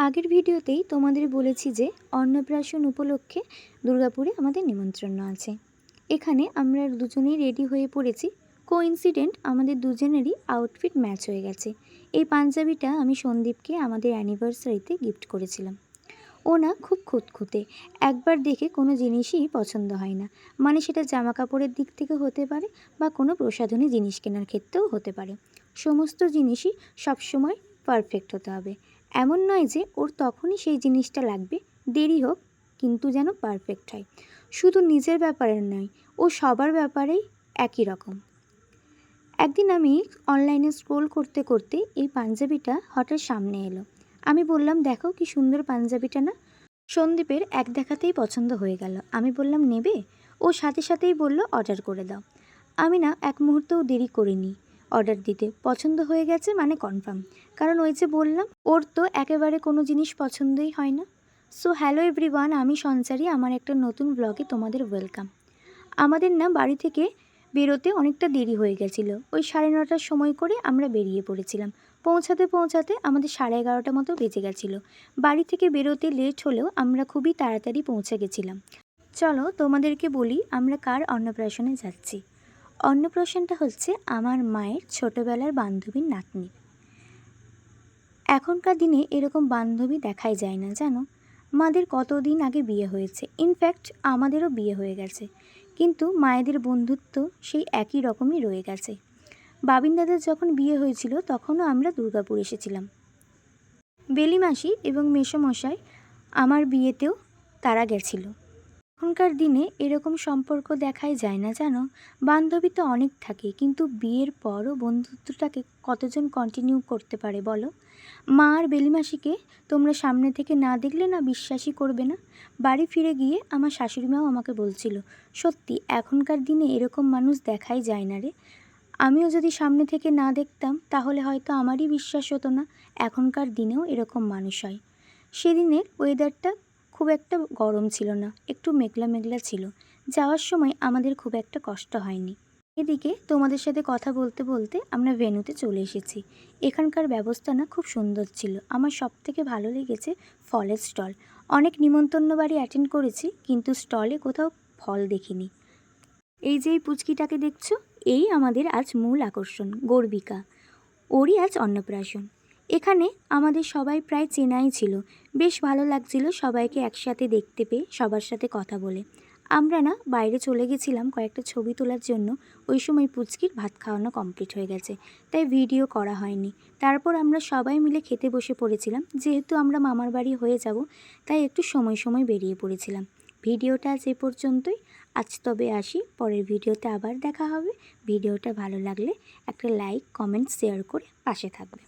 আগের ভিডিওতেই তোমাদের বলেছি যে অন্নপ্রাশন উপলক্ষে দুর্গাপুরে আমাদের নিমন্ত্রণ আছে। এখানে আমরা দুজনেই রেডি হয়ে পড়েছি। কোইন্সিডেন্ট আমাদের দুজনেরই আউটফিট ম্যাচ হয়ে গেছে। এই পাঞ্জাবিটা আমি সন্দীপকে আমাদের অ্যানিভার্সারিতে গিফট করেছিলাম। ও না খুব খুঁতখুঁতে, একবার দেখে কোনো জিনিসই পছন্দ হয় না। মানে সেটা জামা কাপড়ের দিক থেকে হতে পারে বা কোনো প্রসাধনী জিনিস কেনার ক্ষেত্রেও হতে পারে। সমস্ত জিনিসই সবসময় পারফেক্ট হতে হবে। এমন নয় যে ওর তখনই সেই জিনিসটা লাগবে, দেরি হোক কিন্তু যেন পারফেক্ট হয়। শুধু নিজের ব্যাপারে নয়, ও সবার ব্যাপারেই একই রকম। একদিন আমি অনলাইনে স্ক্রোল করতে করতে এই পাঞ্জাবিটা হঠাৎ সামনে এলো। আমি বললাম, দেখো কি সুন্দর পাঞ্জাবিটা না। সন্দীপের এক দেখাতেই পছন্দ হয়ে গেল। আমি বললাম, নেবে? ও সাথে সাথেই বলল, অর্ডার করে দাও। আমি না এক মুহূর্তও দেরি করিনি অর্ডার দিতে। পছন্দ হয়ে গেছে মানে কনফার্ম। কারণ ওই যে বললাম, ওর তো একেবারে কোনো জিনিস পছন্দই হয় না। সো হ্যালো এভরিওয়ান, আমি সঞ্চারী। আমার একটা নতুন ব্লগে তোমাদের ওয়েলকাম। আমাদের না বাড়ি থেকে বেরোতে অনেকটা দেরি হয়ে গেছিলো। ওই 9:30টার সময় করে আমরা বেরিয়ে পড়েছিলাম। পৌঁছাতে পৌঁছাতে আমাদের 11:30 মতো বেজে গেছিলো। বাড়ি থেকে বেরোতে লেট হলেও আমরা খুবই তাড়াতাড়ি পৌঁছে গেছিলাম। চলো তোমাদেরকে বলি আমরা কার অন্নপ্রাশনে যাচ্ছি। অন্নপ্রাশনটা হচ্ছে আমার মায়ের ছোটোবেলার বান্ধবীর নাতনি। এখনকার দিনে এরকম বান্ধবী দেখাই যায় না, জানো। মাদের কতদিন আগে বিয়ে হয়েছে, ইনফ্যাক্ট আমাদেরও বিয়ে হয়ে গেছে, কিন্তু মায়েদের বন্ধুত্ব সেই একই রকমই রয়ে গেছে। বাবিন দাদার যখন বিয়ে হয়েছিল তখনও আমরা দুর্গাপুর এসেছিলাম। বেলিমাসি এবং মেসোমশাই আমার বিয়েতেও তারা গেছিল। এখনকার দিনে এরকম সম্পর্ক দেখাই যায় না, জানো। বান্ধবী তো অনেক থাকে, কিন্তু বিয়ের পরও বন্ধুত্বটাকে কতজন কন্টিনিউ করতে পারে বলো। মা আর বেলিমাসিকে তোমরা সামনে থেকে না দেখলে না বিশ্বাসই করবে না। বাড়ি ফিরে গিয়ে আমার শাশুড়িমাও আমাকে বলছিল, সত্যি এখনকার দিনে এরকম মানুষ দেখাই যায় না রে। আমিও যদি সামনে থেকে না দেখতাম তাহলে হয়তো আমারই বিশ্বাস হতো না এখনকার দিনেও এরকম মানুষ হয়। সেদিনের ওয়েদারটা খুব একটা গরম ছিল না, একটু মেঘলা মেঘলা ছিল। যাওয়ার সময় আমাদের খুব একটা কষ্ট হয়নি। এদিকে তোমাদের সাথে কথা বলতে বলতে আমরা ভেন্যুতে চলে এসেছি। এখানকার ব্যবস্থা না খুব সুন্দর ছিল। আমার সবথেকে ভালো লেগেছে ফলের স্টল। অনেক নিমন্ত্রণ বাড়ি অ্যাটেন্ড করেছি, কিন্তু স্টলে কোথাও ফল দেখিনি। এই যে এই পুচকিটাকে দেখছো, এই আমাদের আজ মূল আকর্ষণ, গর্বিকা। ওরই আজ অন্নপ্রাশন। এখানে আমাদের সবাই প্রায় চেনাই ছিল। বেশ ভালো লাগছিল সবাইকে একসাথে দেখতে পেয়ে, সবার সাথে কথা বলে। আমরা না বাইরে চলে গেছিলাম কয়েকটা ছবি তোলার জন্য। ওই সময় পুচকির ভাত খাওয়ানো কমপ্লিট হয়ে গেছে, তাই ভিডিও করা হয়নি। তারপর আমরা সবাই মিলে খেতে বসে পড়েছিলাম। যেহেতু আমরা মামার বাড়ি হয়ে যাব, তাই একটু সময় সময় বেরিয়ে পড়েছিলাম। ভিডিওটা আজ এ পর্যন্তই। আজ তবে আসি, পরের ভিডিওতে আবার দেখা হবে। ভিডিওটা ভালো লাগলে একটা লাইক, কমেন্ট, শেয়ার করে পাশে থাকবে।